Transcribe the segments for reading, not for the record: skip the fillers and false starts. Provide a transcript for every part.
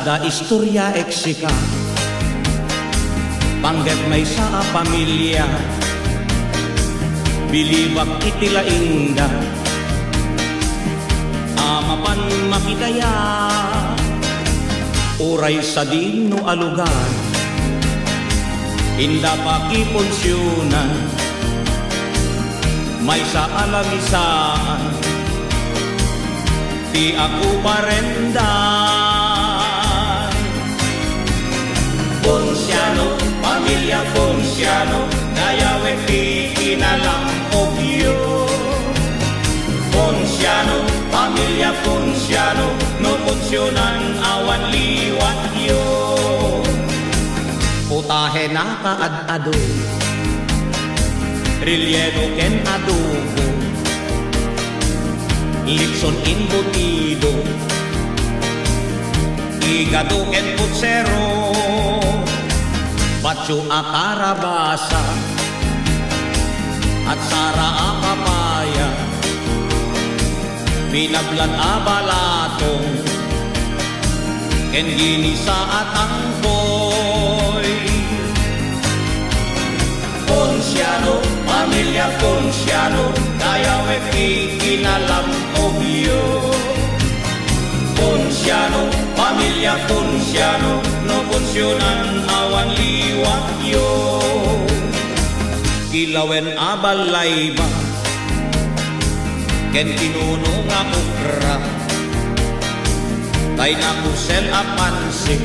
Sada istorya eksika Panggap may sa pamilya Bilibak itila inda Amapan makitaya Uray sa dino alugan Inda pakipunsyunan May sa alamisaan Di ako parendan Ponsiano, pamilya Ponsiano Dayawe di kinalampogyo Ponsiano, pamilya Ponsiano No punsyonan awan liwat yo Putahe na kaad-ado Rilyeno ken adobo Lipson embutido Higado ken putsero Pacho a karabasa At sara a papaya Pinablan a balatong Ken ginisa at angkoy Ponsiano, pamilya Ponsiano Dayawe kinalampogyo Ponsiano, pamilya Ponsiano No punsyonan awan liwat yo Kilawen abalay ba Ken kinuno nga ukra Tay na kusel apansik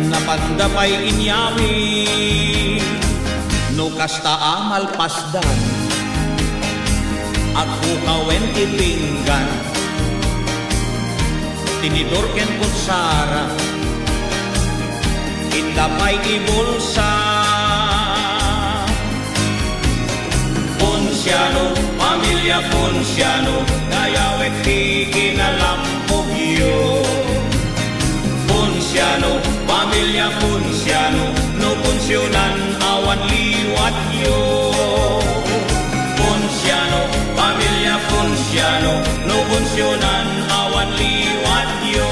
Napandapay inyawi No kasta amal pasdan Ako kawen tipinggan Tinidor ken kutsara Indapay ibulsa Ponsiano, pamilya Ponsiano Dayawe di kinalampogyo Ponsiano, pamilya Ponsiano No punsyonan awan liwat yo Ponsiano, pamilya Ponsiano No punsyonan awan liwat yo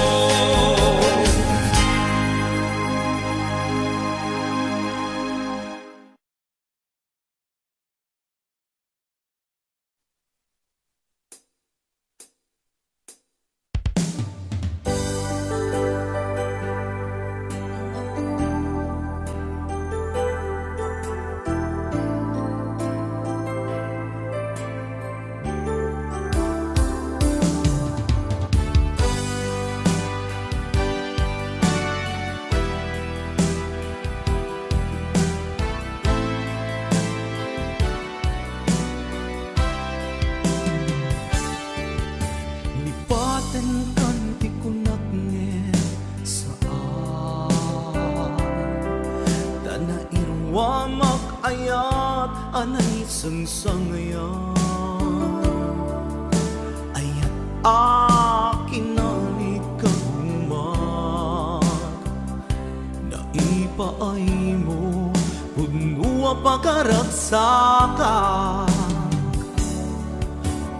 Anay sangsangayan Ayat akin na ikagumat Naipaay mo Punua pagkaragsakan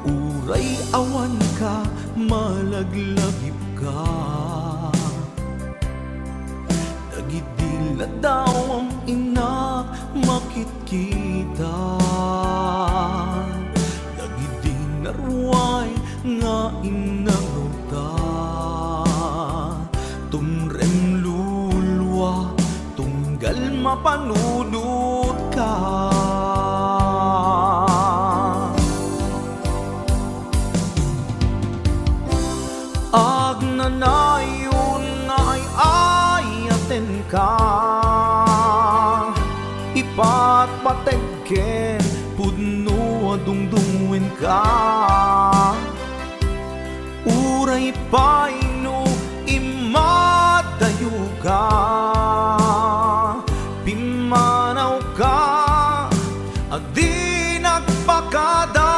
Uray awan ka Malaglagip ka Nagidila daw ang ina Makit kita Nagidin narway nga inaruta Tumrem lulwa Tunggal mapanunod ka Agnanayon nga ay ayaten ka Ipat pategken pudno adungdungwen ka Uray paino imadayo ka Pimanaw ka adi nagpakada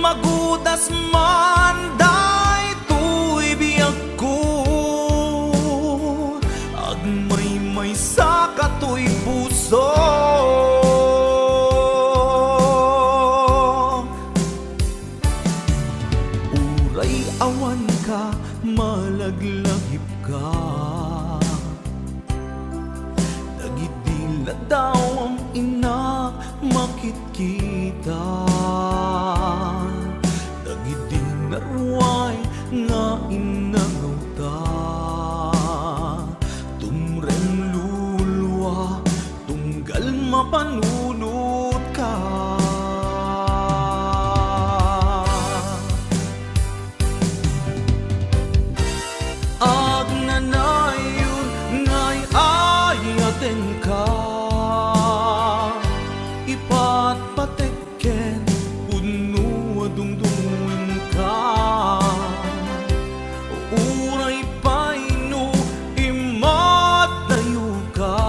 Magudas man day tuy biyag ko Agmay sa katoy puso Uray awan ka mapanunod ka. Ag nanayon ngay ayaten ka, ipatpatekken puno dungdungen ka. Uray paino imat tayo ka,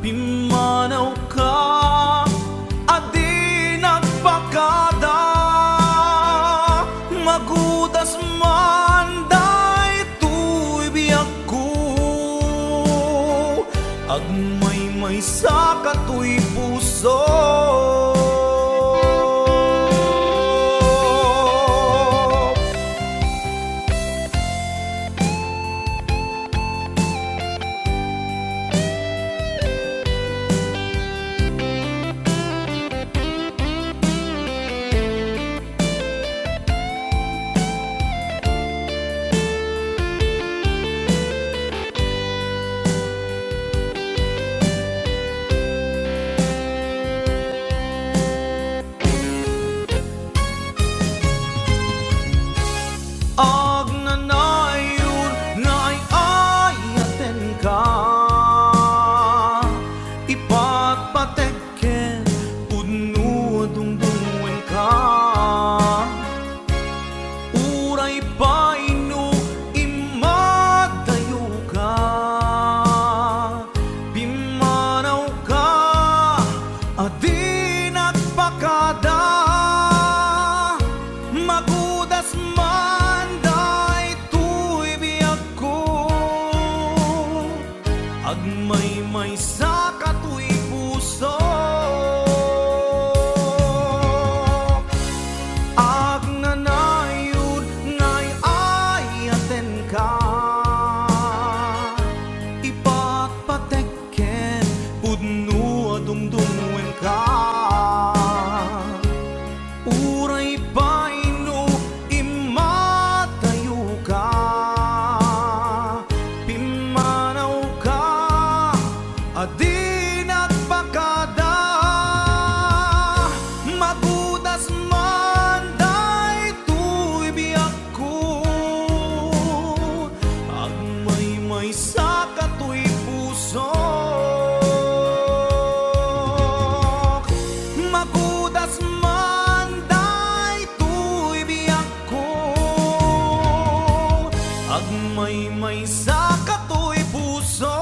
pimanaw ka, adi nagpakada. Magudas man daytoy biyak ko, agmay-may sa katoy puso. Ag nanayon ngay ayaten ka, ipatpatekken puno dungdungen ka. Uray paino imadayo ka, pimanaw ka, adi nagpakada. Magudas man daytoy biyak ko, agmay-may sa katoy puso. Ag nanayon ngay ayaten ka, ipatpatekken puno dungdungen ka. Uray paino imatayo ka, pimanaw ka, adi nagpakada. Magudas man daytoy biyak ko, agmay-may sa katoy puso. Magudas man daytoy biyak ko, agmay-may sa katoy puso.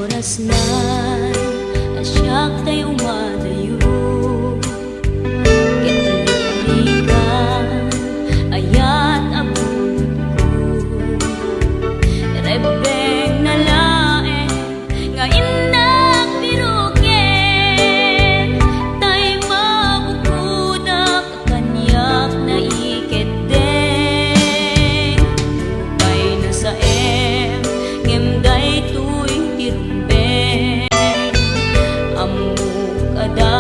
Oras na asyak tayo madayo, kitalikan ayat abun ko. Rebeng na lae nga indak biruken, tay mabukudak kanyak na iketdeng. Lupay na sa ngem day tuy tirumbeng, amuk ada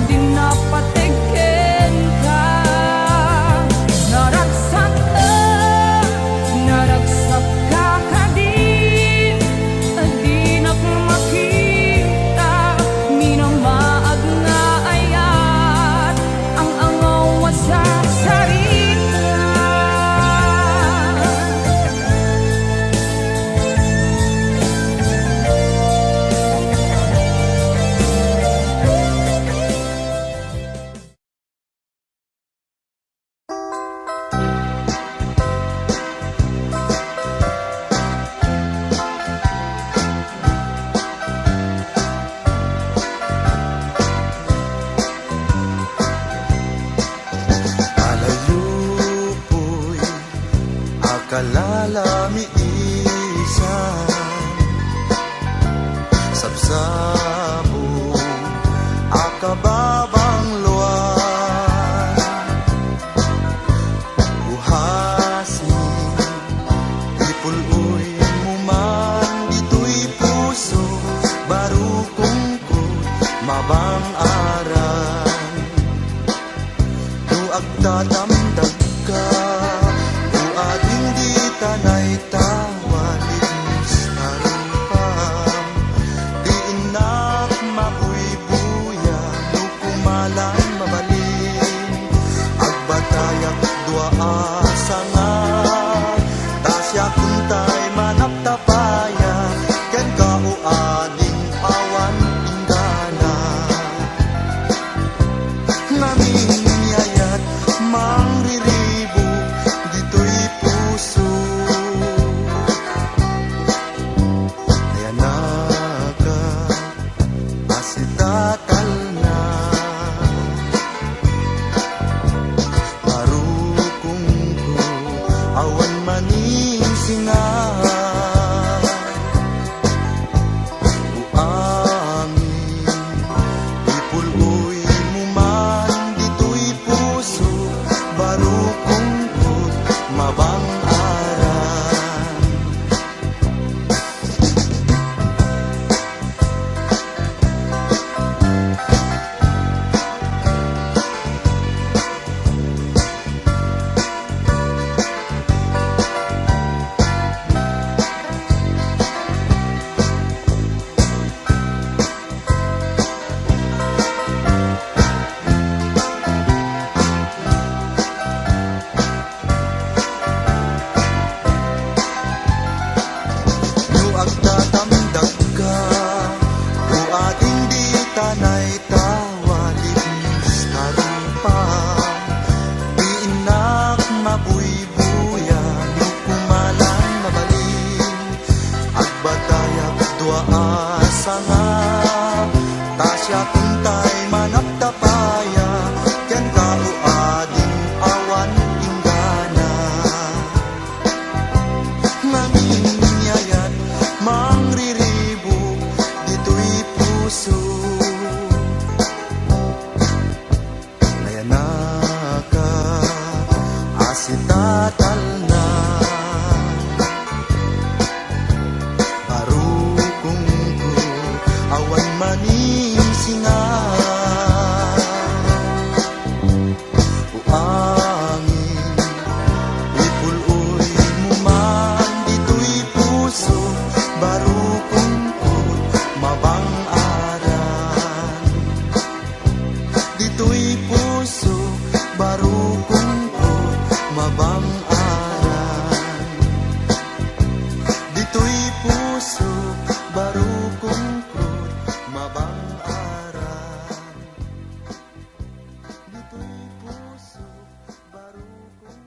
din napatikin ka. Naragsak ka, naragsak ka kadin, di na makita, minamaag nga ayat, ang angaw sa sarita. Alalupoy, akalalamiisan, sabsabo, akababang luwan, uhasin, ipuluy mo man dito'y puso, barukong mabang aran. Agtatamdag ka, o ating di tanay tawalis tarupam, di inak mabuy-buya, no kumalan mabalin, agbatayak dua asanga, tasya kuntay manaptapaya, ken ka o ading awan inggana. Namin yayat mangriribo dito'y puso, nayanaka asitatal na, marukong ko awan maning singa, buangin ipuloy mo man dito'y puso, barukong mabang aran. No agtatamdag ka, o ating di tanay tawalis tarupang, di inak mabuy-buya, no kumalan mabalin, agbatayag dua asanga, tasya kuntay manaptapaya, ken ka o ading awan inggana. Namin yayat mangriribo dito'y puso, nayanaka asitatal na, barukong ko awan maning singa, uangin ipuloy mo man dito'y puso, barukong mabang aran. Dito'y puso, barukong mabang aran. Dito'y puso, barukong mabang aran. Dito'y puso, barukong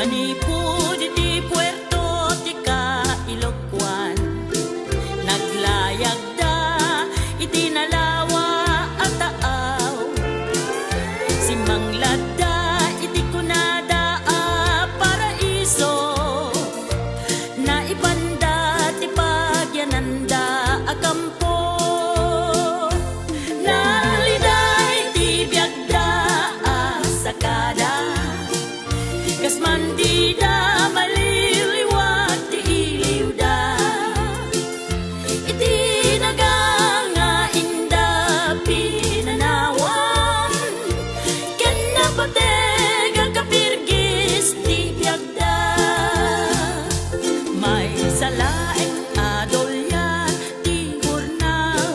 Manipud iti Puerto ti Ilocos, naglayag da iti nalawa at taaw, simanglad da iti kunada a paraiso, na ibanda ti pagyananda a kampo, naliday ti biagda a sakada, kas mandida maliliwag ti iliw da, iti naganga inda pinanawan, ken napateg ang kapirgis ti biagda, may salaeng adolyan ti hurnal,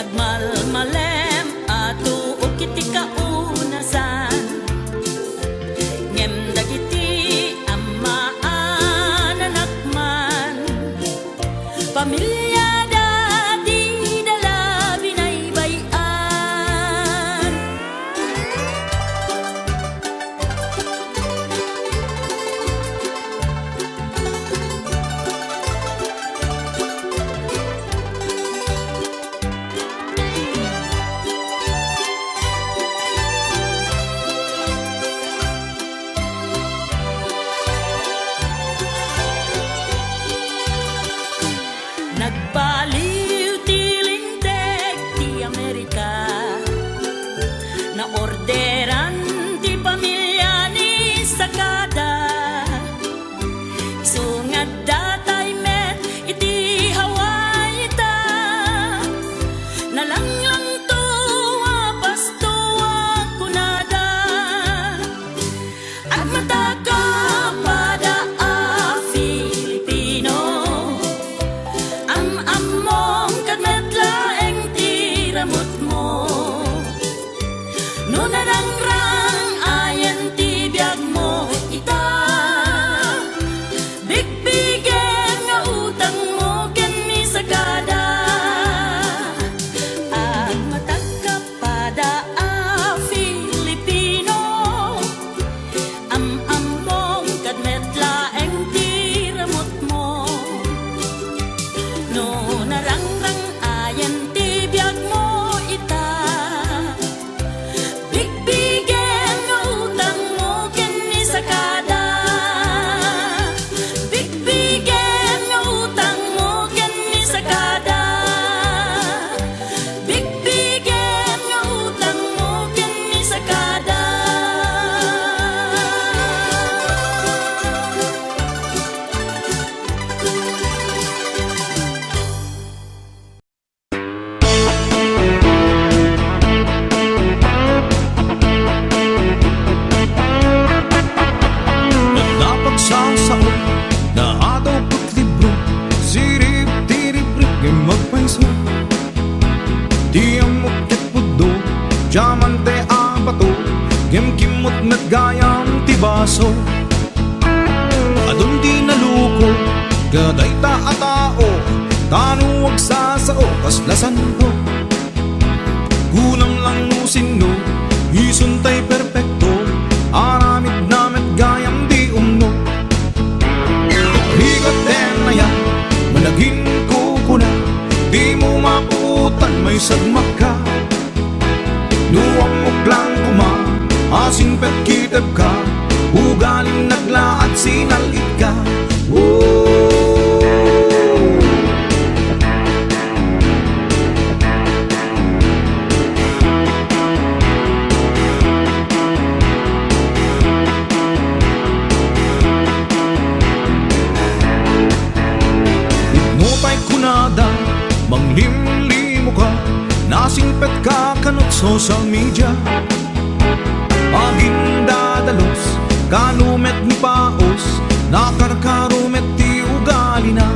agmalmalem ato o kiti kaunasan, ngem dagiti ammaan anakman, pamilya dati dala binaybayan. Nagbaliw ti linteg ti Amerika, na orderan ti pamilya ni Sakada, sungad datay met iti Hawaii ta, nalanglang tuwa pastuwa kunada, at mataka pada a Filipino, am-among kadmetlaeng tiramot mo, no narangrang ayan ti biag mo ita, bigbigen nga utang mo ken ni Sagada, at matagkapada a Filipino, am-among kadmetlaeng tiramot mo, no narangrang ayan ti biag mo ita, bigbigen nga utang mo ken ni Sakada, bigbigen nga utang mo ken ni Sakada, bigbigen nga utang mo ken ni Sakada. Nagnapagsasao na adaw ko't libro, sirip-tirip-rip ngay magpaiso, di amok ket puddo, diamante a bato, ngem kimot nagayam ti baso, adun di naluko, gaday ta a tao, tano wag sasao, kaslasan ko, kunam lang nusin no, isuntay perpekto, aramid namet gayam di umno, higat na yan, managin ko kuna, di mo maputan may sagmak ka, nuwang muklang kuma, asin pet kiteb ka, ugaling naglaat sinalit ka. Nutay kunada, manglimlimo ka, nasingpet ka kanot social media, pagindadalos, kanumet ni paos, nakarkarumet ti ugali na,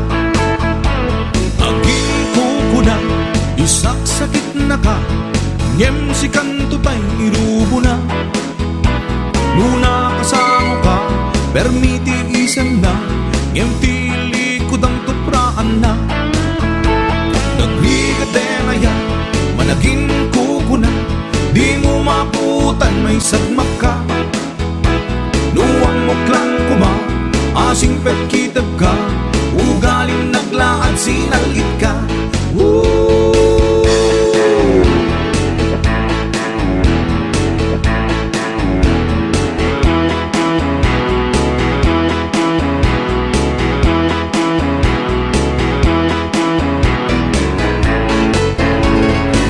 aging kukuna, isaksakit na ka, ngem si kantutay irubo na, nuna kasamo ka, permiti isang na, ngem tili kudang tupraan na, nagligate na yan, managing kukuna, di mo maputan may sagmak ka, nuwang kitap ka, ugaling naglaad sinalit ka.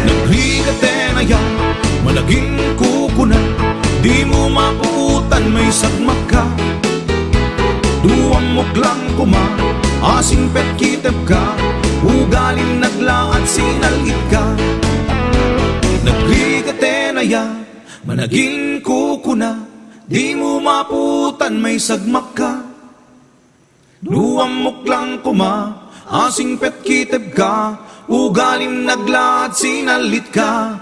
Naghigatenaya, malaging kukuna, di mo mapuutan may sagmak ka. Duwang muklang kuma, asing pet kitap ka, ugaling naglaad sinalit ka. Naghigatenaya, managing kukuna, di mo mapuutan may sagmak ka. Duwang muklang kuma, asing pet kitap ka, ugaling naglaad sinalit ka.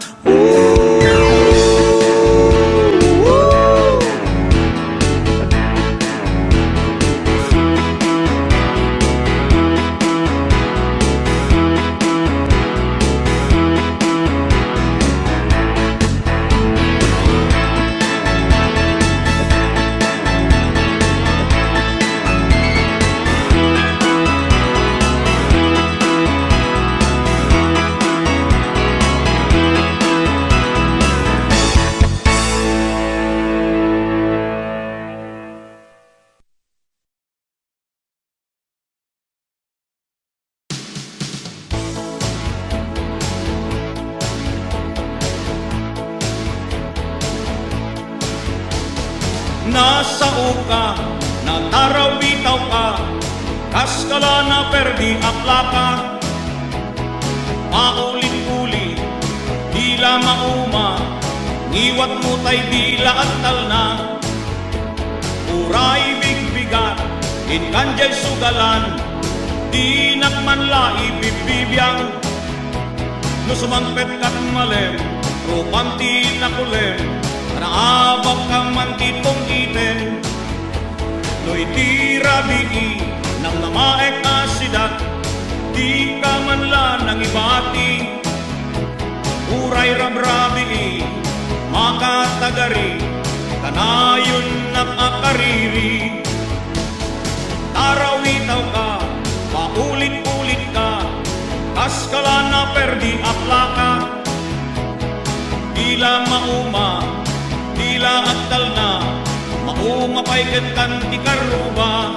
Nasa uka, natarawitaw ka, kaskala na perdi akla ka. Paulit-ulit, dila mauma, ngiwat mo tay dila at talna. Uray bigbigat, inkanjay sugalan, di nakmanla ibibibiyang. Nusumangpet kat malem, rupanti na kulem, naabak kang mantitong iten. No'y tira bii nang namaek asidat, di ka man la nang ibati. Uray rabrabii, makatagari, kanayon nakakariri. Tarawitaw ka, paulit-ulit ka, kaskala na perdi akla ka. Dila mauma, dila aktal na, mauma paiket kan ti karuba.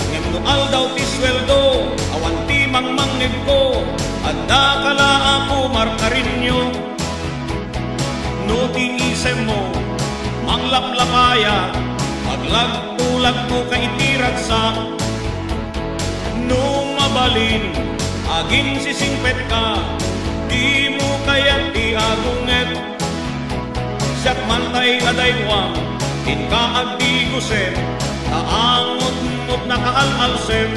Ngem no aldaw ti sweldo, awan ti mangmangib ko, adda kala ako markarinyo. No ti isem mo, manglaplapaya, paglagpulag mo kay itiratsa. No mabalin, aging sisingpet ka, di mo kaya ti agunget. Siyak mantay adaywang, inkaagdi guset, taangot-ngot na kaalalsem.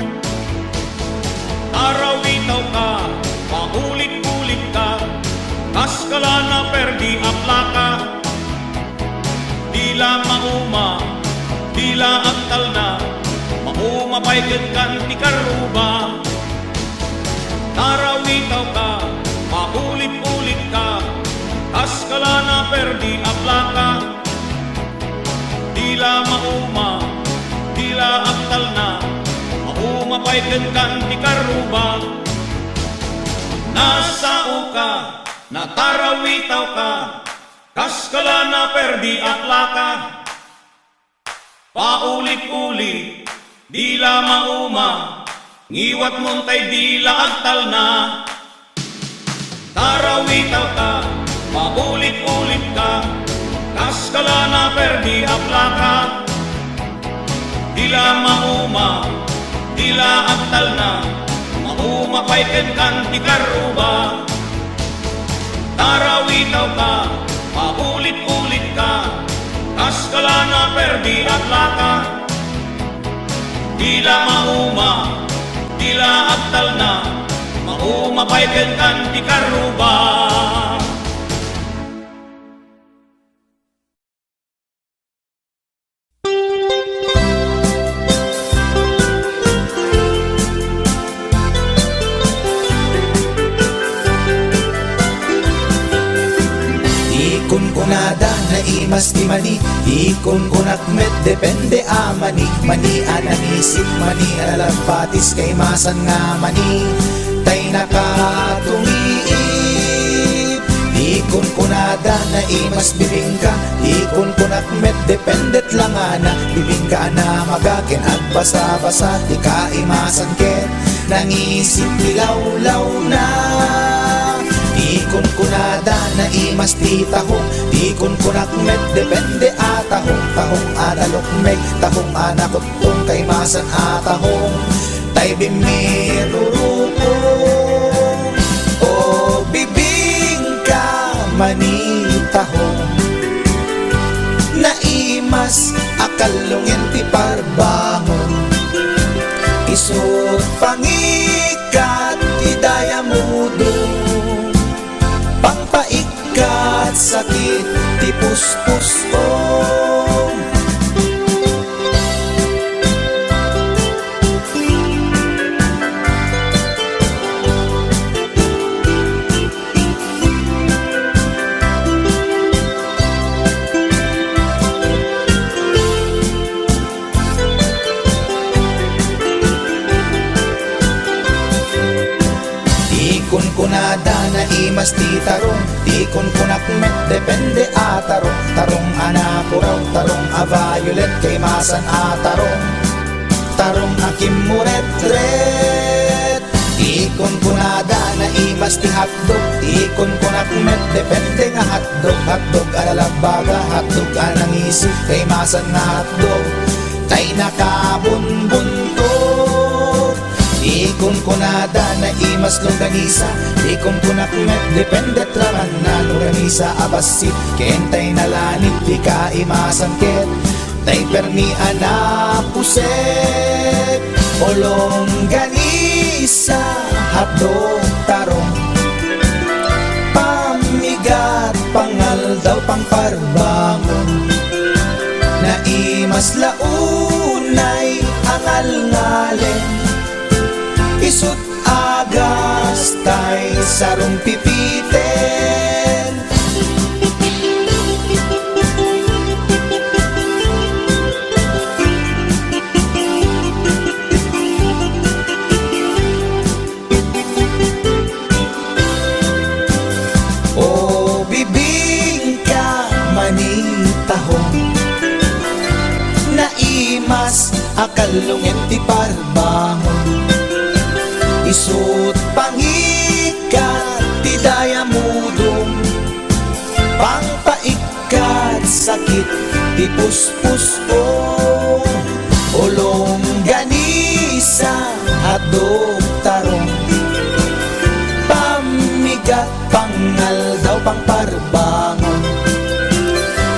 Tarawitaw ka, paulit-ulit ka, kaskala na perdi akla ka. Dila mauma, dila aktal na, mauma paiket kan ti karuba. Tarawitaw ka, paulit-ulit ka, kaskala na perdi akla ka. Dila mauma, dila aktal na, mauma paiket kan ti karuba. Nasa uka, natarawitaw ka, kaskala na perdi akla ka. Paulit-ulit, dila mauma, ngiwat mong tay dila aktal na. Tarawitaw ka, paulit-ulit ka, kaskala na perdi akla ka. Dila mauma, dila aktal na, mauma paiket kan ti karuba. Tarawitaw ka, paulit-ulit ka, kaskala na perdi akla ka. Dila mauma, dila aktal na, mauma paiket kan ti karuba. Kunada na mas di mani ikon kunak met depende mani mani ananisip mani alalapatis kay masan nga mani tay nakatumiip ikon kunada na imas bibingka ikon kunak met dependet lang ana bibingka na magakin at basa-basa di ka imasan ket nangisip dilawlaw na ikon kunada na imas di tahong ikon kunak met depende atahong tahong analok meg tahong anakot tong kay masan atahong tay bimirurupong o bibingka manitahong na imas akalungin ti parbangon isut pangikat ti dayamudong pangpaikat sakit ti puspusong ikon kunada na imas ti tarong ikon kunak met depende atarong tarong anapuraw tarong violet kay masan atarong tarong akim muret-ret ikon kunada na imas ti hotdog ikon kunak met depende nga hotdog alalabaga hotdog anang isip kay masan nga hotdog tay nakabunbuntot ikon kunada na imas longganisa ikon kunak met depende traman na longganisa abasit kentay nalanit di ka imasan ket tay permi anapuset o longganisa hotdog tarong pamigat pangal daw pangparbangon na imas launay angal-ngalen isut agas tay sarong pipiten o bibingka manitahong na imas akalungin ti parbangon isut pangikat ti dayamudong pangpaikat sakit ti puspusong o longganisa hotdog tarong pamigat pangal daw pangparbangon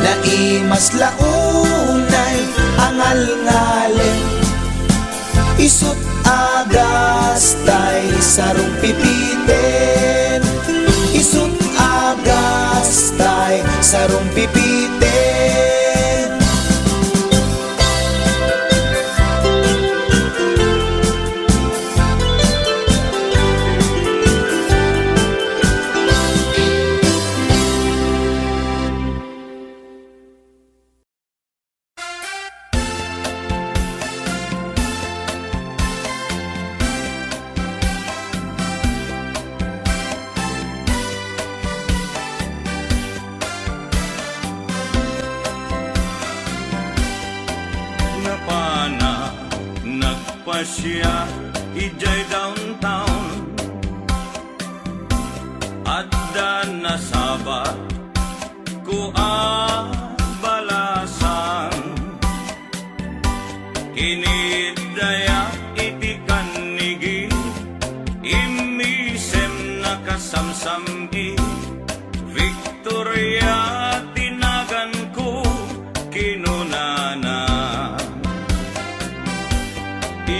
na imas launay angal-ngalen isut agas tay sarong pipiten isut agas tay sarong pipiten siya ijay downtown adda nasabat ku balasan kinidaya iti kanigi imisem nakasamsami Victoria tinagan ko kinunana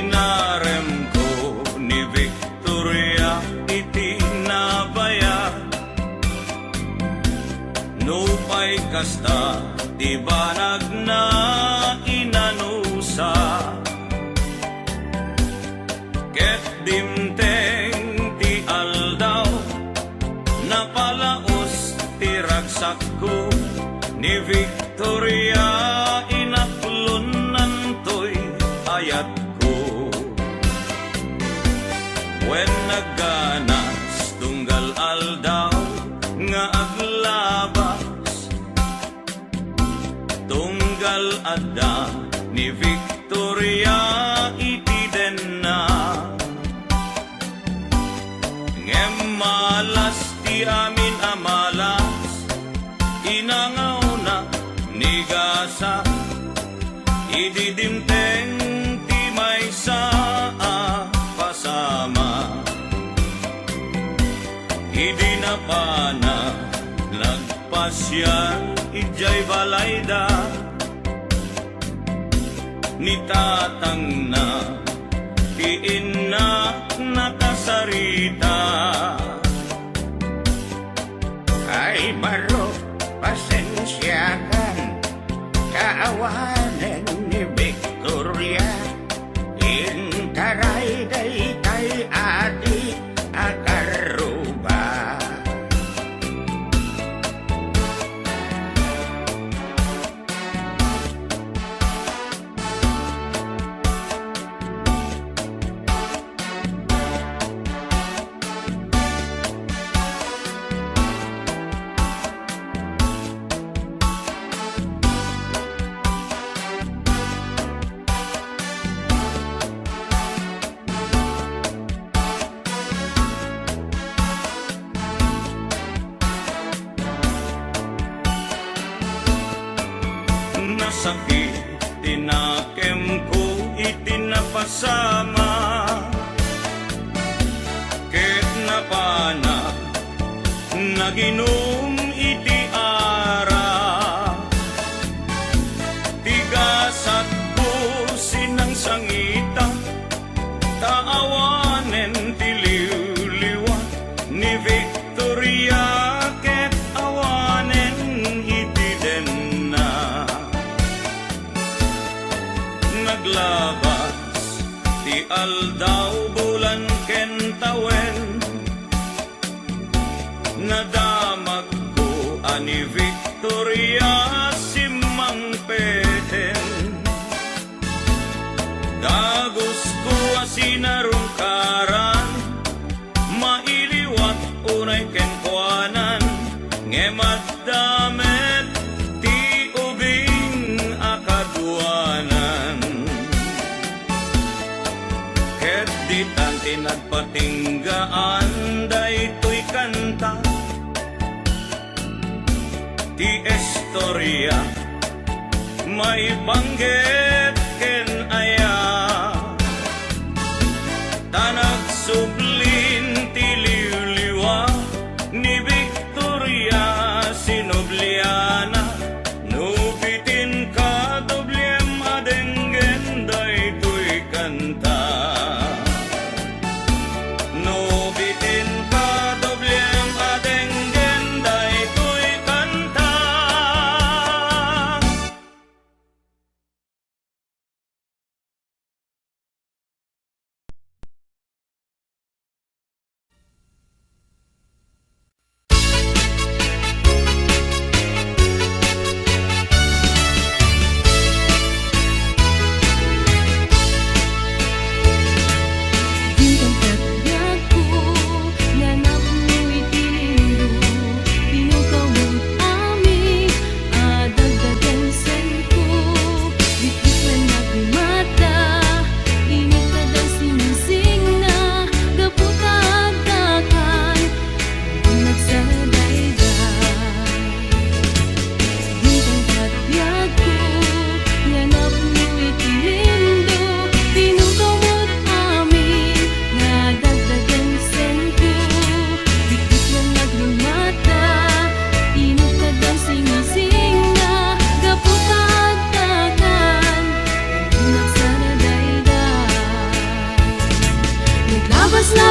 inarem ko ni Victoria iti nabaya nupay kasta ti banag na inanusa ket dimteng ti aldaw napalaos ti ragsak ko ni Victoria legal ada ni Victoria iti den na ngem malas ti amin amalas inangaw na ni gasa ididimteng ti may saa pasama idi na pana nagpasyan ijay balayda ni tatang na tiin na nakasarita ay baro pasensyakan kaawanan ni Victoria intaray day kay ati akaruba sakit tinakem ko itinapasama ket napana naginom iti ara tigasat po sinang sangita taawanen tiliw-liwa ni Victoria ket awanen iti den na naglabas ti aldaw bulan kentawen nadamag ko ani Victoria simang peten dagos ko asinarungkaran mailiwat unay kenkwanan ngemat damet ti ubing akadwanan ket ditan tinagpatinggaan daytoy kanta ti istorya may banggit ken aya tanag sublin ti liwliwa ni Victoria Sinobliana nubitin ka doblem adenggen daytoy kanta nubitin ka doblem adenggen daytoy kanta.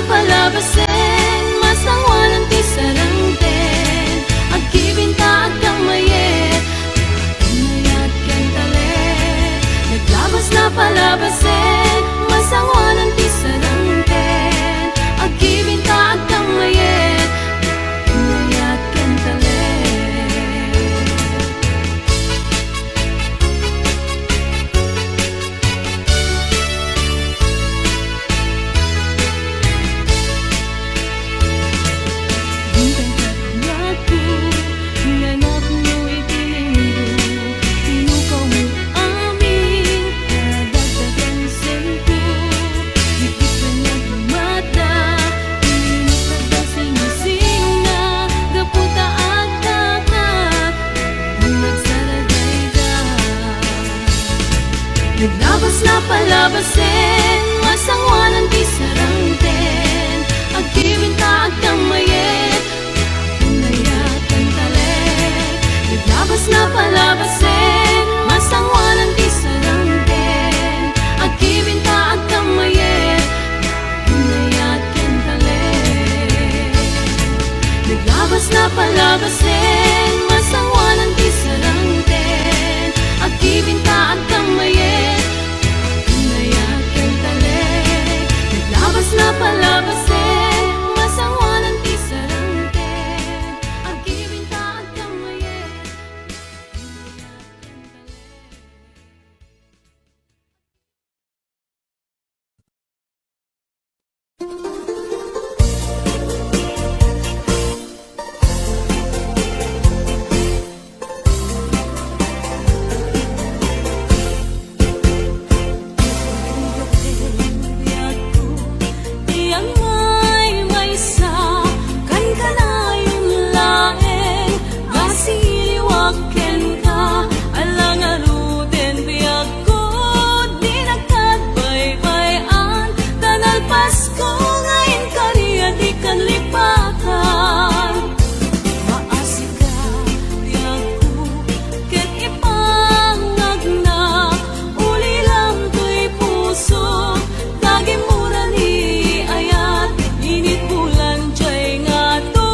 Palabasin, masangwanan ti sarangten agkibinta agkang mayet mayat ken talet naglabas na palabasin, masangwanan ti sarangten agkibinta agkang mayet mayat ken talet Tinukau mo Naglabas na palabasin, masangwanan di sarangten. Agibinta at kamayet, pinayakan talit. Naglabas na palabasin, masangwanan di sarangten. Agibinta at kamayet, pinayakan talit. Naglabas na palabasin, masangwanan di sarangten. Agibinta at kamayet, pinayakan talit. Naglabas na palabasin, masangwanan di sarangten. Agibinta at kamayet, pinayakan talit. Yang may sa kan kanayong laeng masiliwaken ka alang aruden biag ko di nagkadbaybayan tanal Pasko ngayon kariya di kan lipatan maasika biag ko ket ipangagna uli lang to'y puso lagi mura ni ayat init bulan jay nga to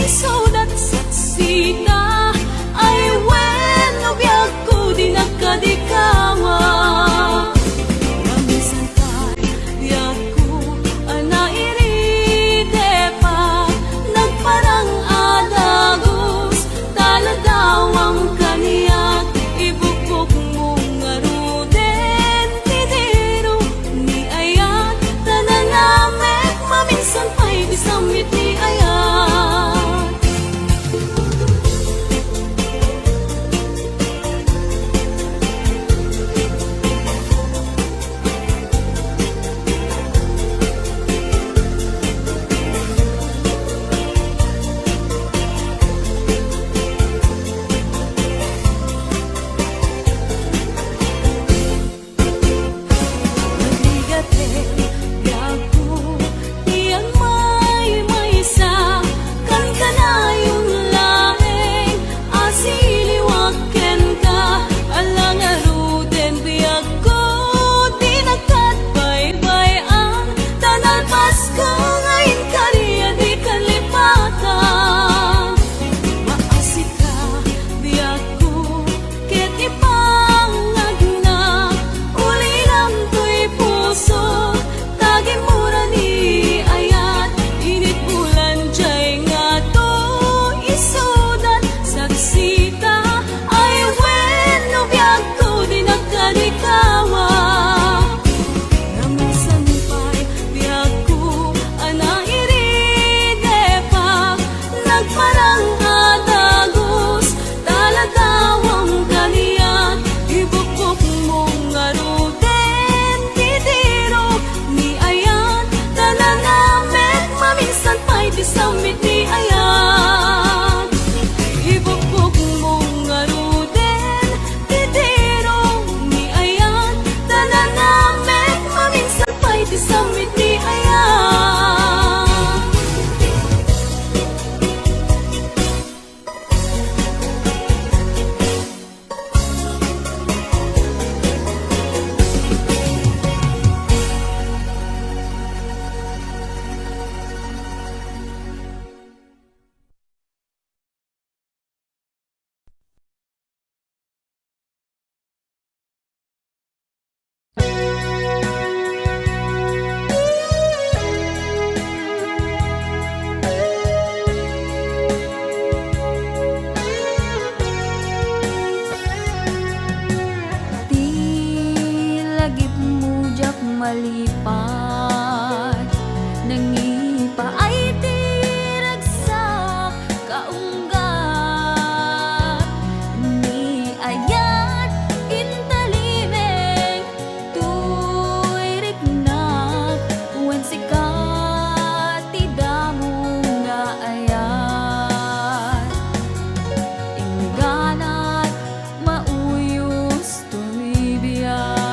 isudat saksita ay wen no biag ko di nagkadikawa ramisan ka biag ko anairide pa nagparang adagos taladawang kaniyat ibukbok mong aruden tidero ni ayat tananamek maminsan pa'y disamit ni ayat Nagligate biago iyang may sa kan kanayong laeng asiliwaken ka alang aruden biag ko di nagkadbaybayan tanal Pasko ngayon kariya di kalipatan maasika biag ko ket ipangagna uli lang to'y puso tagi mura ni ayat init bulan jay nga to isudat saksita ay wen no biag ko di nagkadikawa ramisan pa'y biag ko anairide pa nagparang adagos taladawang kaniyat ibukbok mong aruden tidiro ni ayat tananamek maminsan pa'y disamit ni ayat ibukbok mong aruden tidiro ni ayat tananamek maminsan pa'y disamit ni ayat Tilagip mujak malipat nangipa ay tiragsak kaunggat ni ayat intalimeng tuy riknak wen sikat tidamong nga ayat ingganat mauyos tuy biyak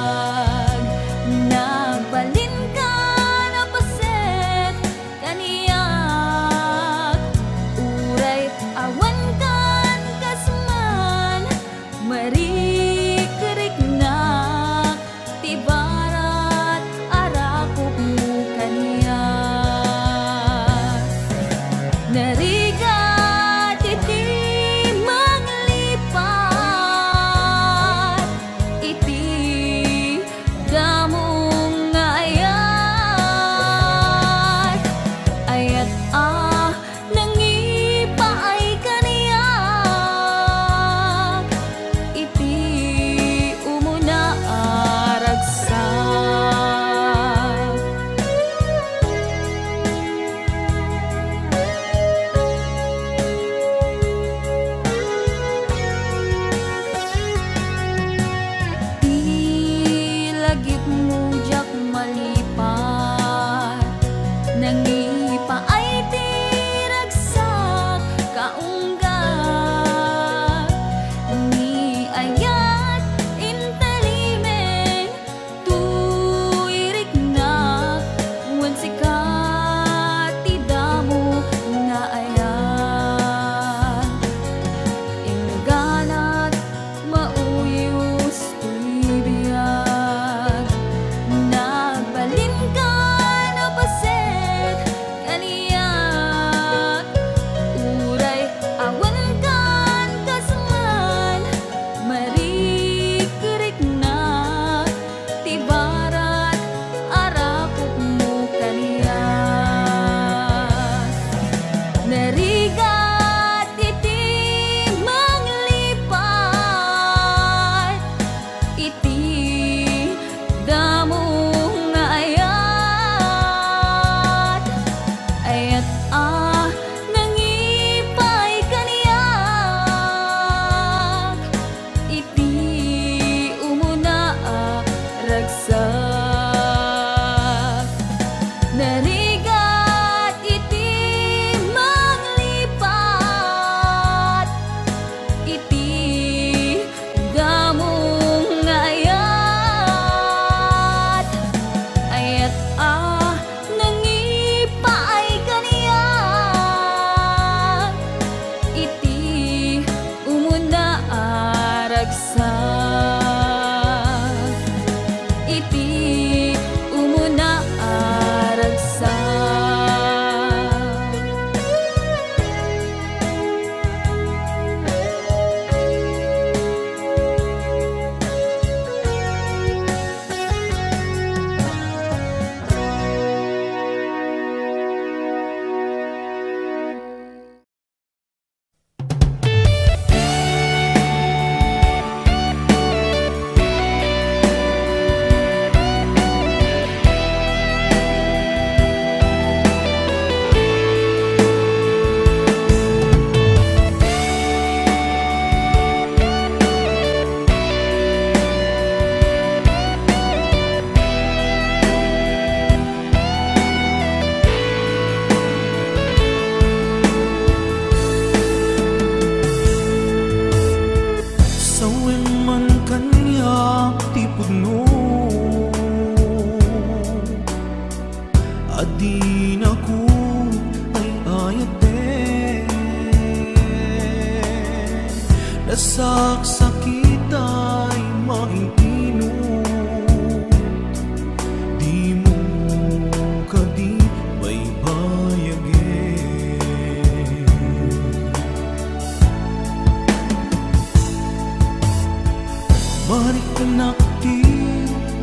Marikanakti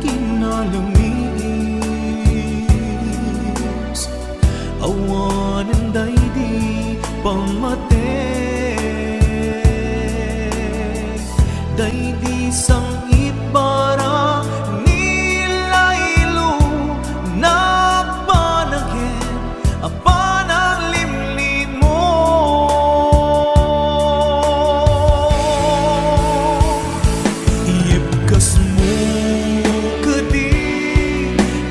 kinalamis awanan daydi pamate daydi sang itbara nilaylo na panagin apanang limlim mo iyepkas mo kadi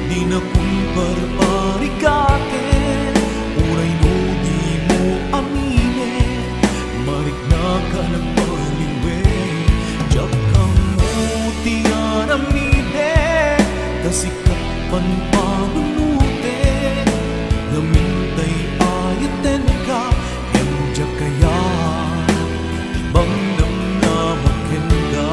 di na kumparparikate uray no di mo amine marik na ka nagpaliwe jak kang mo tiyaramide kasikat panpanunute namintay ayaten ka em jak kaya ibang namnamakin ka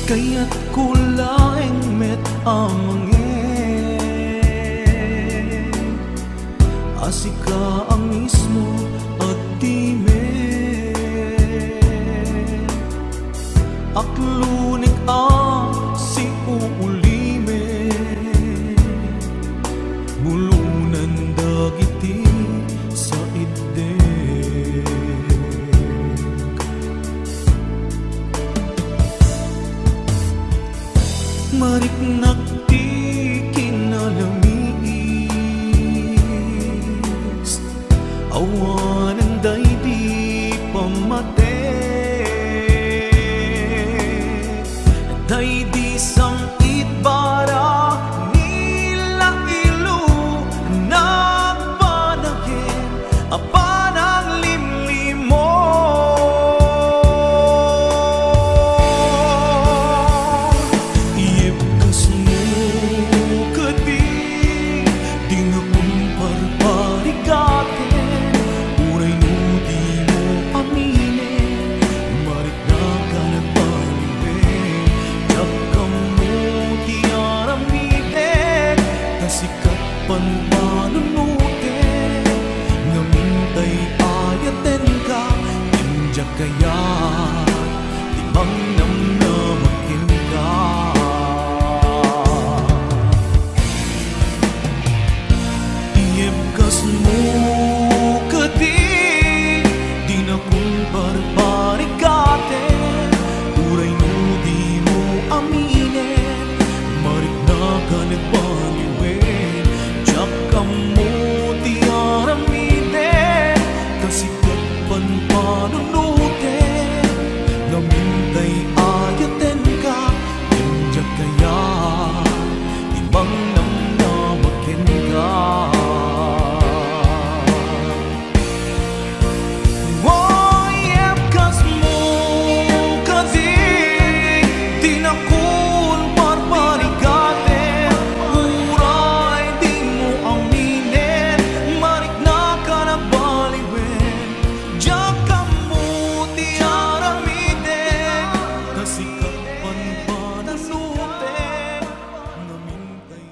kaya't kulaing met amangin asika ang mismo at time aklunik si uulime mulunan dagiti sa idde mariknakti kinalamis awanan daydi pamate daydi sang itbara nilaylo nagpanagin apanang limlim mo iyepkas mo kadi di nga kumparparikate uray no di mo amine marik na ka nagpaliwe jak kang mo tiyaramide kasikat panpanunute namintay ayaten ka injak kaya timang namnamakin ka iyepkas mo kadi di na kumparparikate uray no di mo amine marik na ka nagpaliwe jak kang mo tiyaramide kasikat panpanunute namintay ayaten ka injak kaya ibang namnamakin ka iyepkas mo kadi di na kumparparikate uray di mo aminin marik na ka nagbaliwen jak kang mo tiyaramide kasikat panpanunute namintay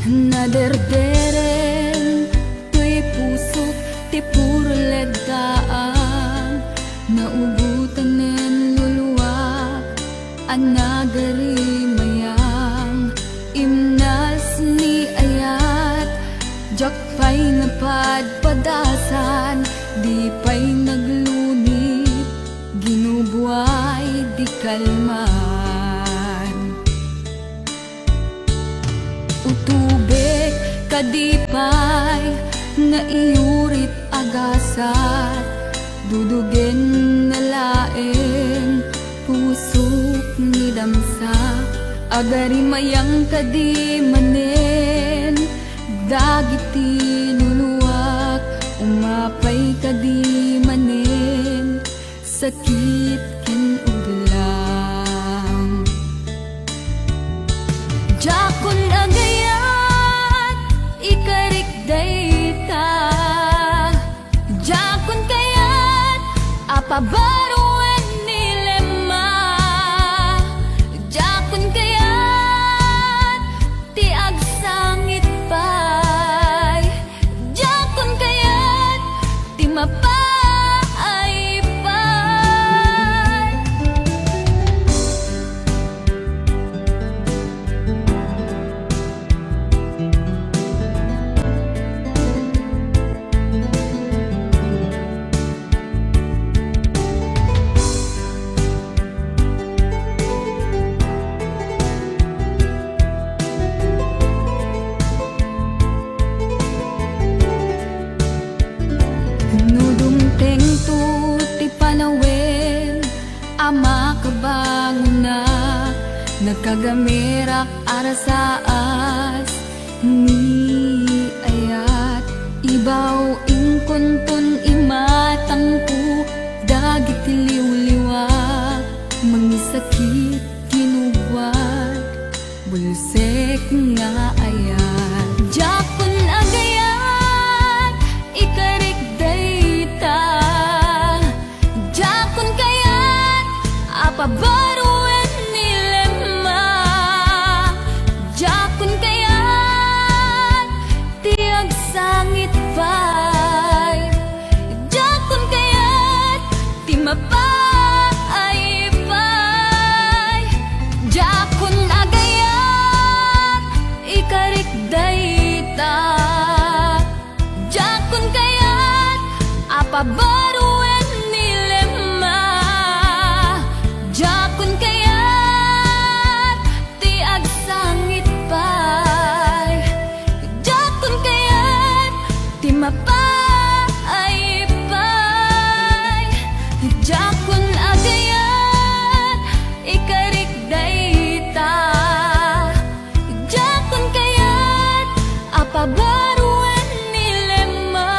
Naderderen tuy puso ti puro ledaan naubutan nen luluwak anagari mayang imnas ni ayat jakpay nga padpadasa kadi pa'y naglunit, ginubuhay di kalman. Utubek kadi pa'y naiurit agasat, dudugen na laeng pusok ni damsa. Agari mayang kadi manen, dagiti luluwak, umapay kadi manen, sakit ken uglang. Jakon agayat, ikarik dayta, jakon kayat, apabaruan nilema, jakon kayat, ti agsangit pay, jakon kayat, ti mapay pay. Nudumteng tu ti panawen, ama kabangunak, nagkagamirak arasaas, ni ayat, ibaw ingkonton imatangku, dagit liwliwak, mangisakit kinubwat, bulsek nga ayat. Jakon agayat, ikarik dayta, jakon kayat, apabaruan nilema, jakon kayat, ti agsangit pay, jakon kayat, ti mapay pay. Jakon agayat, ikarik dayta, jakon kayat, apabaruan nilema, jakon kayat, ti agsangit pay, jakon kayat, ti mapay pay. Jakon agayat, ikarik dayta, jakon kayat, apabaruan nilema,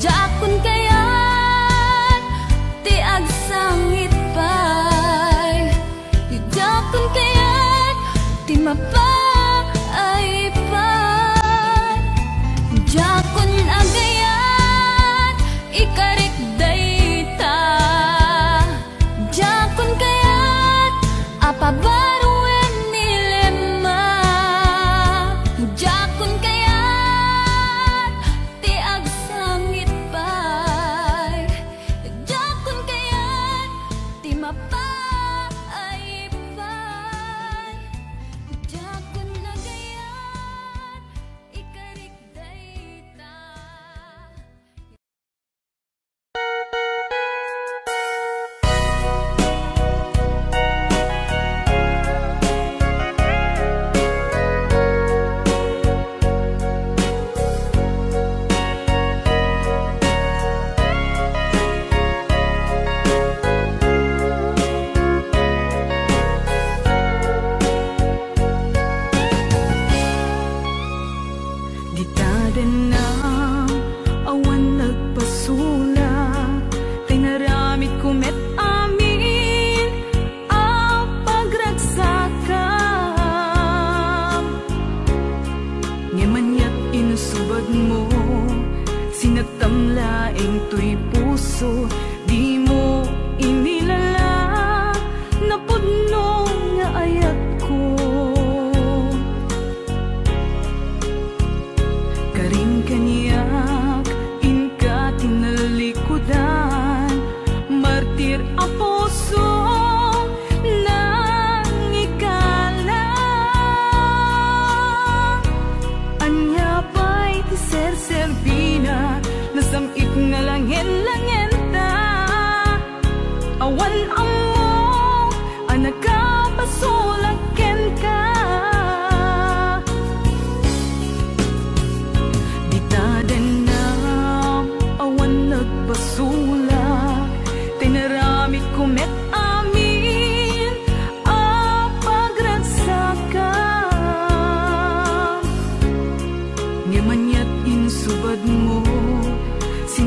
jakon kayat, ti agsangit pay, jakon kayat, ti mapay pay. Jakon agayat, ikarik dayta, jakon kayat, apabaruan nilema, jakon kayat, ti agsangit pay, jakon kayat, ti mapay pay. Jakon agayat, ikarik dayta. Gitadan na awan nagpasula, tinaramit kumet amin ang pagragsakam. Ngemanyat inusubad mo, sinatamlaeng to'y puso, di mo inilala, napudno nga ayat ko. Karim kanyak, inka tinalikudan, martir a puso nang ikala. Anya pa'y ti ser-servina, nasam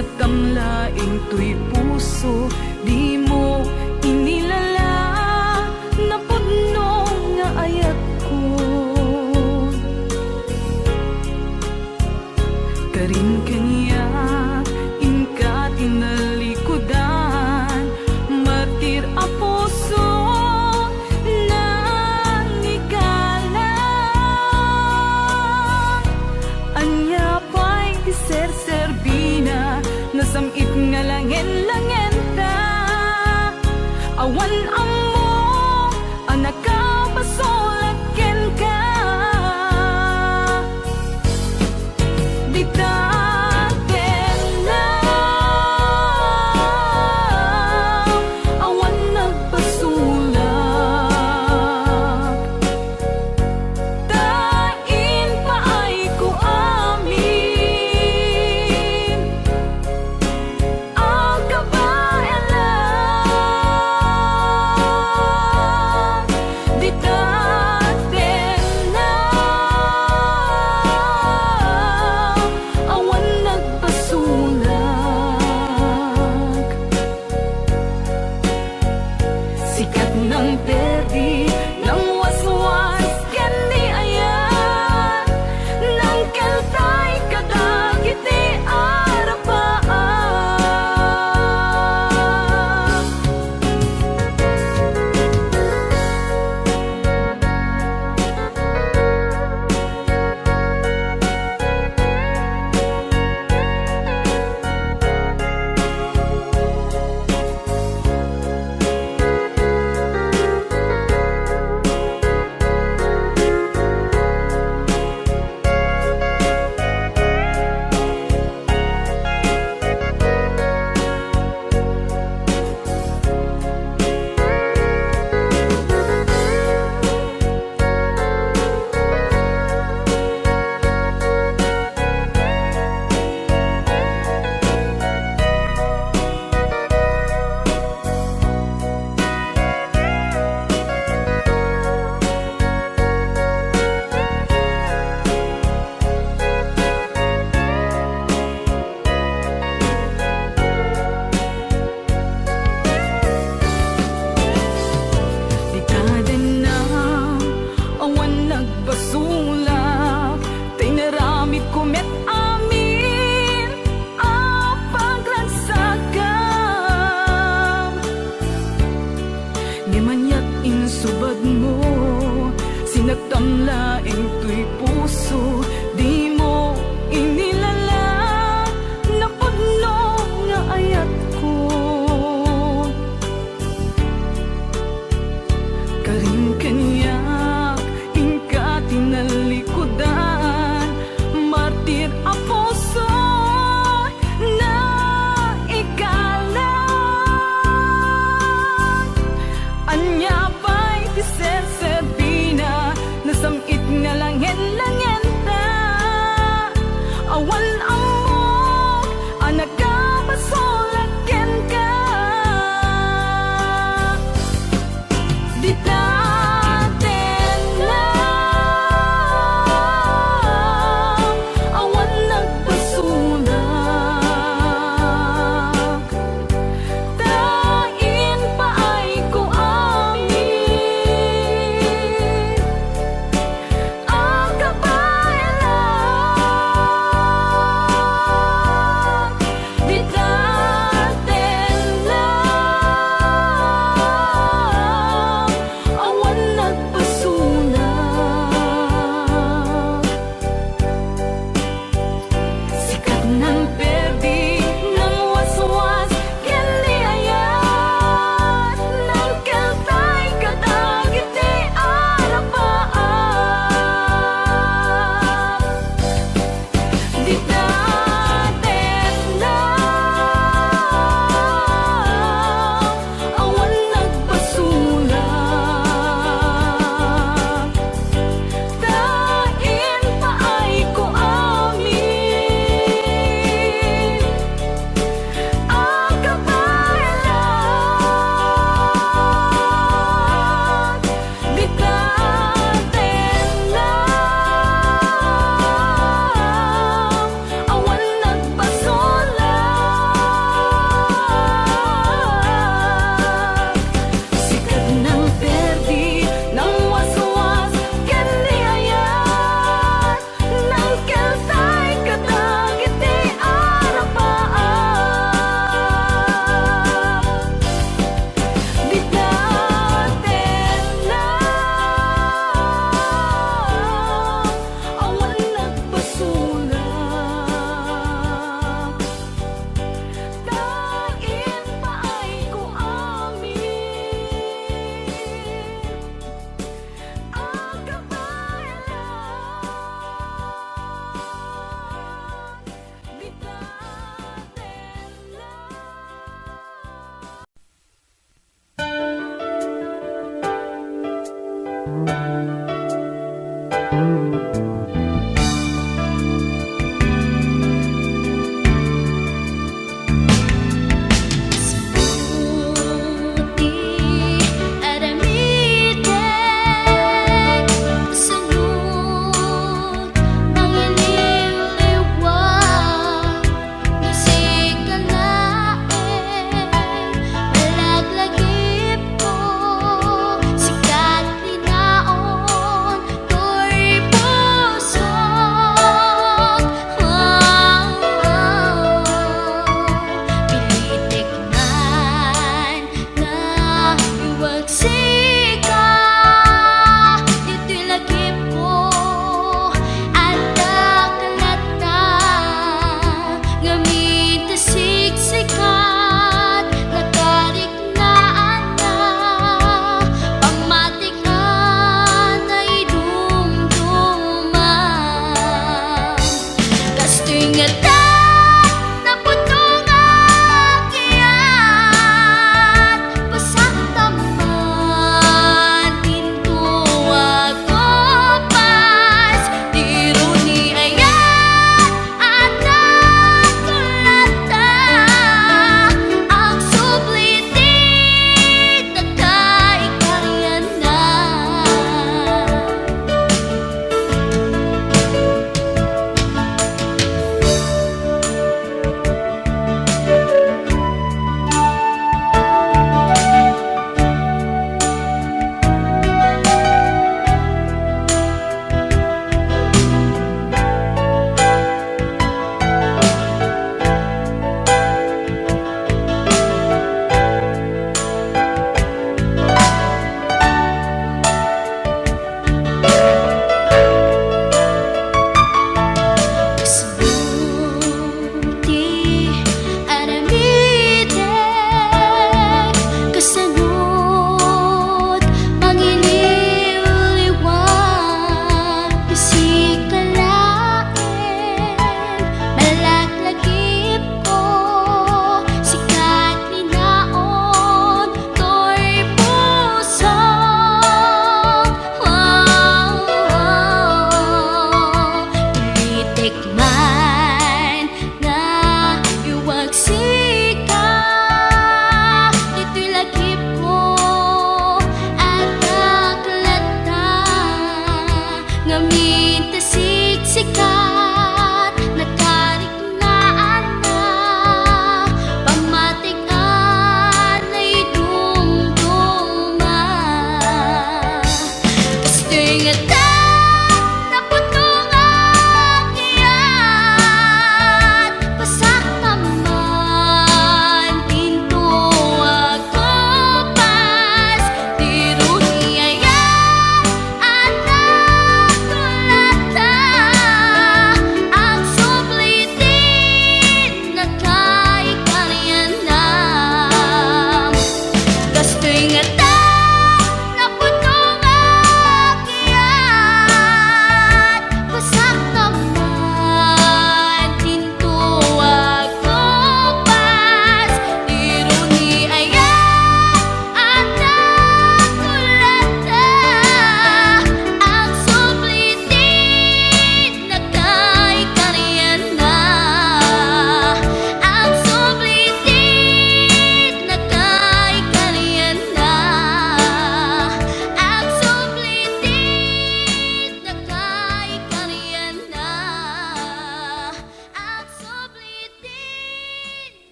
nga tamlaing to'y puso, di mo inilala na pudno nga ayat ko. Karin kaniya inka tinalikudan, martir a puso nang igalang. Anya pa'y di ser-serbina, nasamit nga langen-langen ta. Awan amo, anak ka pasolaken ka. Di taten lang, awan nagpasulak. Tain pa ay ko amin, ang kabayan lang.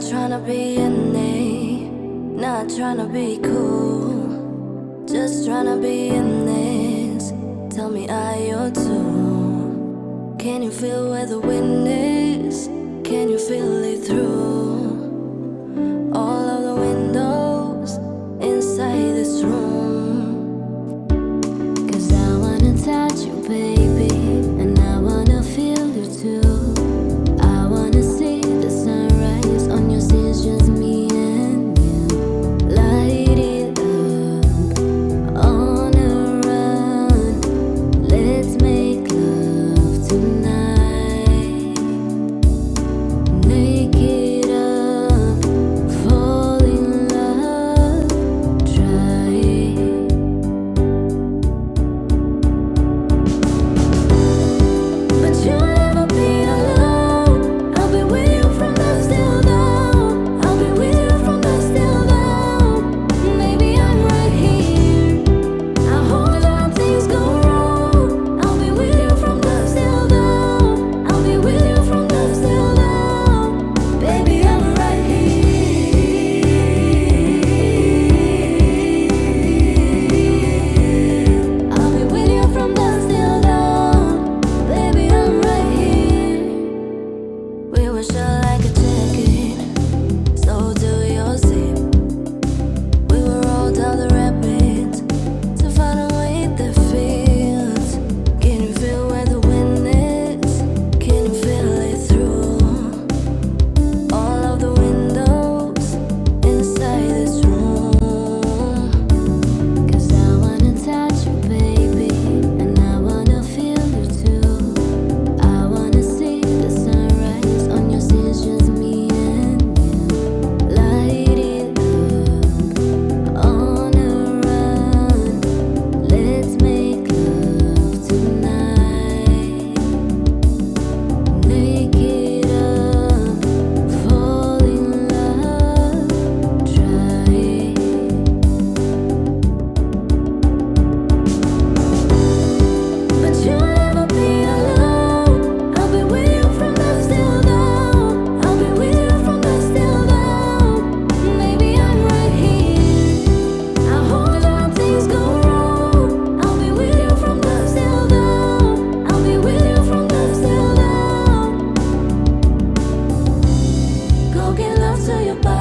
tryna be an A, not tryna be cool, just tryna be in this. Tell me, are you too? Can you feel where the wind is? Can you feel it through all of the windows inside this room? 'Cause I wanna touch you, baby, and I wanna feel you too. I wanna see the sunrise on your scenes, just me and you. Light it up on a run. Let's make love tonight. Make it up, fall in love, try it. But you'll never be alone. I'll be with you from dusk till dawn. I'll be with you from dusk till dawn. Maybe I'm right here. I hold you when things go wrong. I'll be with you from dusk till dawn. I'll be with you from dusk till dawn. Baby, I'm right here. I'll be with you from dusk till dawn. Baby, I'm right here. We were shut like a jacket, so do your zip. We will roll down the rapids to find a way that feels. Can you feel where the wind is? Can you feel it through all of the windows inside this room? 'Cause I wanna touch you, baby, and I wanna feel you too. I wanna see the sunrise on your scenes, just me and you. Light it up on a run. Let's make love tonight. Make it up, fall in love, try it. But you'll never be alone. I'll be with you from dusk till dawn. I'll be with you from dusk till dawn. Maybe I'm right here. I hold you when things go wrong. I'll be with you from dusk till dawn. I'll be with you from dusk till dawn. Go give love to your body.